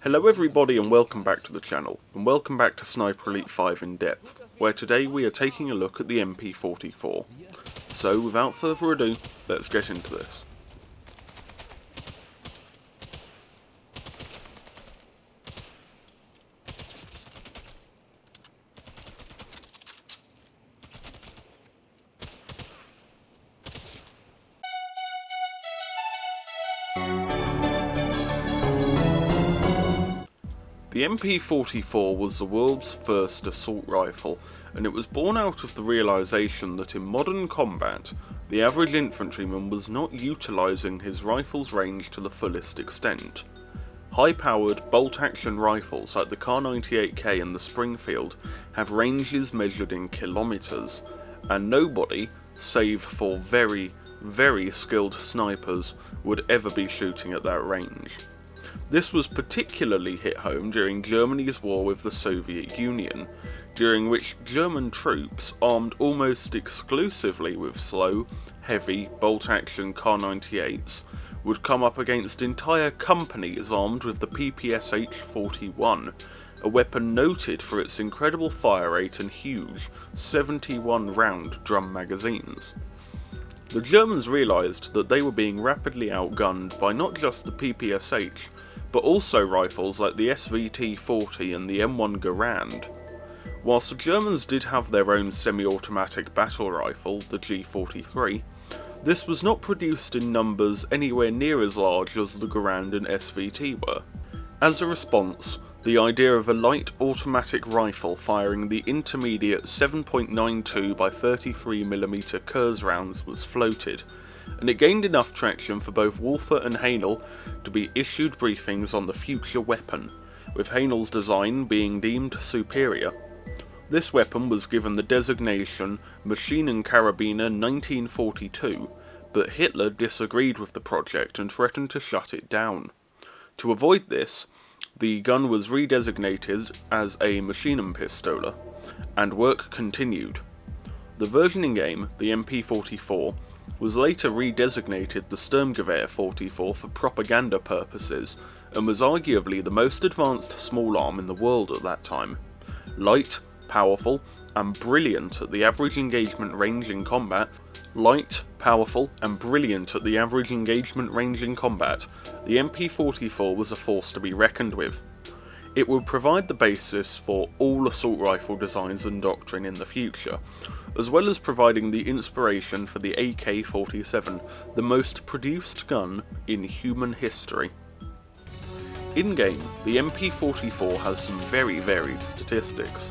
Hello everybody and welcome back to the channel, and welcome back to Sniper Elite 5 in depth, where today we are taking a look at the MP44. So without further ado, let's get into this. The MP44 was the world's first assault rifle, and it was born out of the realisation that in modern combat, the average infantryman was not utilising his rifle's range to the fullest extent. High-powered, bolt-action rifles like the Kar98K and the Springfield have ranges measured in kilometres, and nobody, save for very, very skilled snipers, would ever be shooting at that range. This was particularly hit home during Germany's war with the Soviet Union, during which German troops, armed almost exclusively with slow, heavy, bolt-action Kar98s, would come up against entire companies armed with the PPSH-41, a weapon noted for its incredible fire rate and huge 71-round drum magazines. The Germans realised that they were being rapidly outgunned by not just the PPSH, but also rifles like the SVT-40 and the M1 Garand. Whilst the Germans did have their own semi-automatic battle rifle, the G43, this was not produced in numbers anywhere near as large as the Garand and SVT were. As a response, the idea of a light automatic rifle firing the intermediate 7.92 by 33mm Kurz rounds was floated, and it gained enough traction for both Walther and Haenel to be issued briefings on the future weapon, with Haenel's design being deemed superior. This weapon was given the designation Maschinenkarabiner 1942, but Hitler disagreed with the project and threatened to shut it down. To avoid this, the gun was redesignated as a Maschinenpistole, and work continued. The version in-game, the MP44, was later redesignated the Sturmgewehr 44 for propaganda purposes, and was arguably the most advanced small arm in the world at that time. Light, powerful, and brilliant at the average engagement range in combat, the MP44 was a force to be reckoned with. It would provide the basis for all assault rifle designs and doctrine in the future, as well as providing the inspiration for the AK-47, the most produced gun in human history. In-game, the MP44 has some very varied statistics.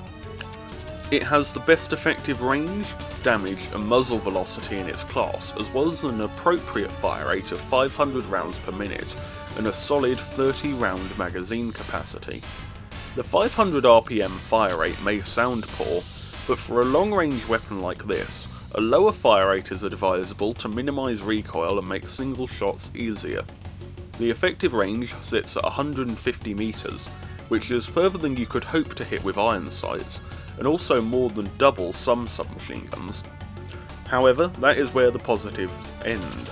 It has the best effective range, damage and muzzle velocity in its class, as well as an appropriate fire rate of 500 rounds per minute, and a solid 30-round magazine capacity. The 500 RPM fire rate may sound poor, but for a long-range weapon like this, a lower fire rate is advisable to minimise recoil and make single shots easier. The effective range sits at 150 metres, which is further than you could hope to hit with iron sights, and also more than double some submachine guns. However, that is where the positives end.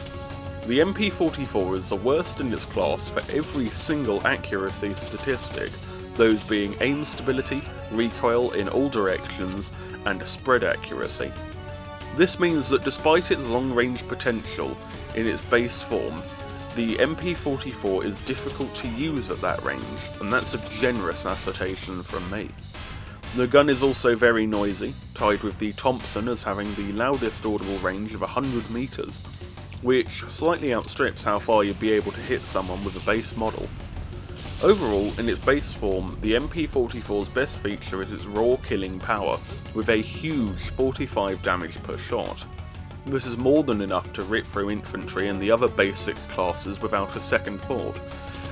The MP44 is the worst in its class for every single accuracy statistic, those being aim stability, recoil in all directions, and spread accuracy. This means that despite its long-range potential in its base form, the MP44 is difficult to use at that range, and that's a generous assertion from me. The gun is also very noisy, tied with the Thompson as having the loudest audible range of 100 metres, which slightly outstrips how far you'd be able to hit someone with a base model. Overall, in its base form, the MP44's best feature is its raw killing power, with a huge 45 damage per shot. This is more than enough to rip through infantry and the other basic classes without a second thought,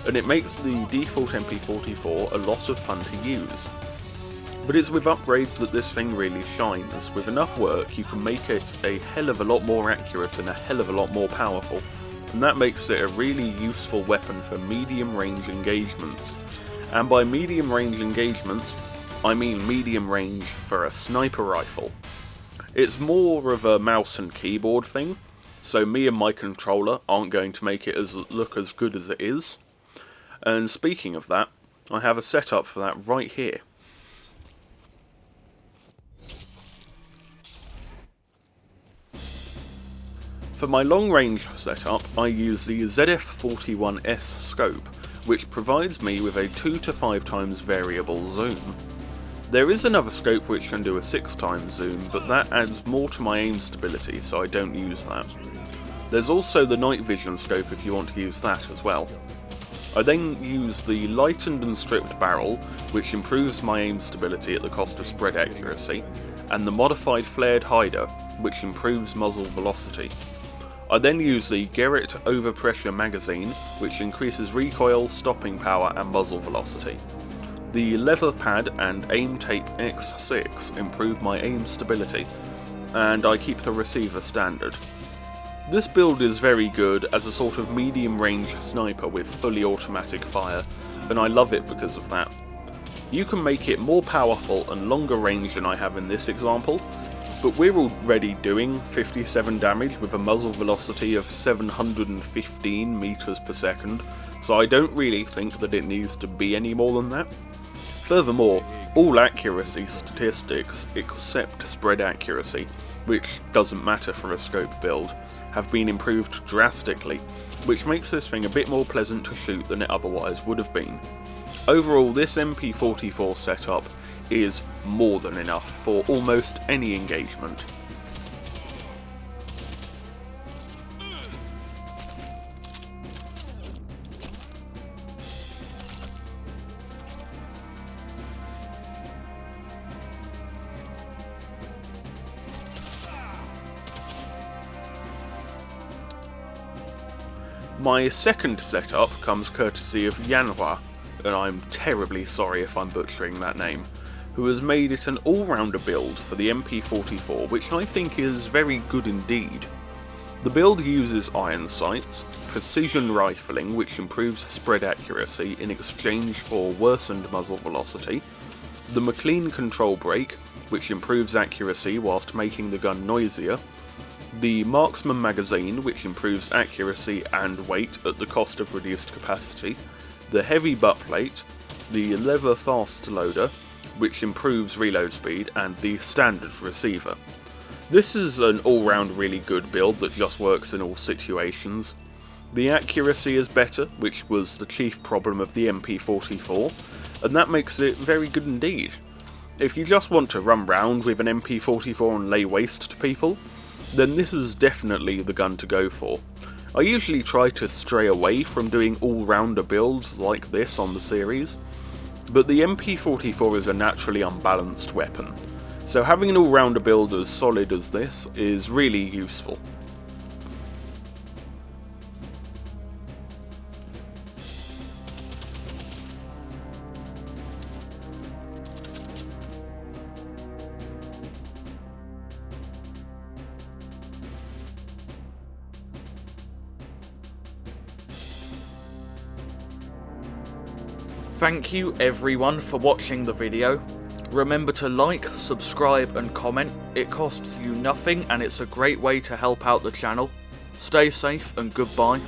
and it makes the default MP44 a lot of fun to use. But it's with upgrades that this thing really shines. With enough work, you can make it a hell of a lot more accurate and a hell of a lot more powerful, and that makes it a really useful weapon for medium range engagements. And by medium range engagements, I mean medium range for a sniper rifle. It's more of a mouse and keyboard thing, so me and my controller aren't going to make it look as good as it is. And speaking of that, I have a setup for that right here. For my long range setup, I use the ZF-41S scope, which provides me with a 2 to 5 times variable zoom. There is another scope which can do a 6 times zoom, but that adds more to my aim stability, so I don't use that. There's also the night vision scope if you want to use that as well. I then use the lightened and stripped barrel, which improves my aim stability at the cost of spread accuracy, and the modified flared hider, which improves muzzle velocity. I then use the Garrett overpressure magazine, which increases recoil, stopping power and muzzle velocity. The leather pad and aim tape X6 improve my aim stability, and I keep the receiver standard. This build is very good as a sort of medium range sniper with fully automatic fire, and I love it because of that. You can make it more powerful and longer range than I have in this example, but we're already doing 57 damage with a muzzle velocity of 715 meters per second, so I don't really think that it needs to be any more than that. Furthermore, all accuracy statistics except spread accuracy, which doesn't matter for a scope build, have been improved drastically, which makes this thing a bit more pleasant to shoot than it otherwise would have been. Overall, this MP44 setup is more than enough for almost any engagement. My second setup comes courtesy of Yanhua, and I'm terribly sorry if I'm butchering that name, who has made it an all-rounder build for the MP44, which I think is very good indeed. The build uses iron sights, precision rifling which improves spread accuracy in exchange for worsened muzzle velocity, the McLean control brake which improves accuracy whilst making the gun noisier, the marksman magazine which improves accuracy and weight at the cost of reduced capacity, the heavy butt plate, the leather fast loader which improves reload speed, and the standard receiver. This is an all-round really good build that just works in all situations. The accuracy is better, which was the chief problem of the MP44, and that makes it very good indeed. If you just want to run round with an MP44 and lay waste to people, then this is definitely the gun to go for. I usually try to stray away from doing all-rounder builds like this on the series, but the MP44 is a naturally unbalanced weapon, so having an all-rounder build as solid as this is really useful. Thank you everyone for watching the video. Remember to like, subscribe and comment. It costs you nothing and it's a great way to help out the channel. Stay safe and goodbye.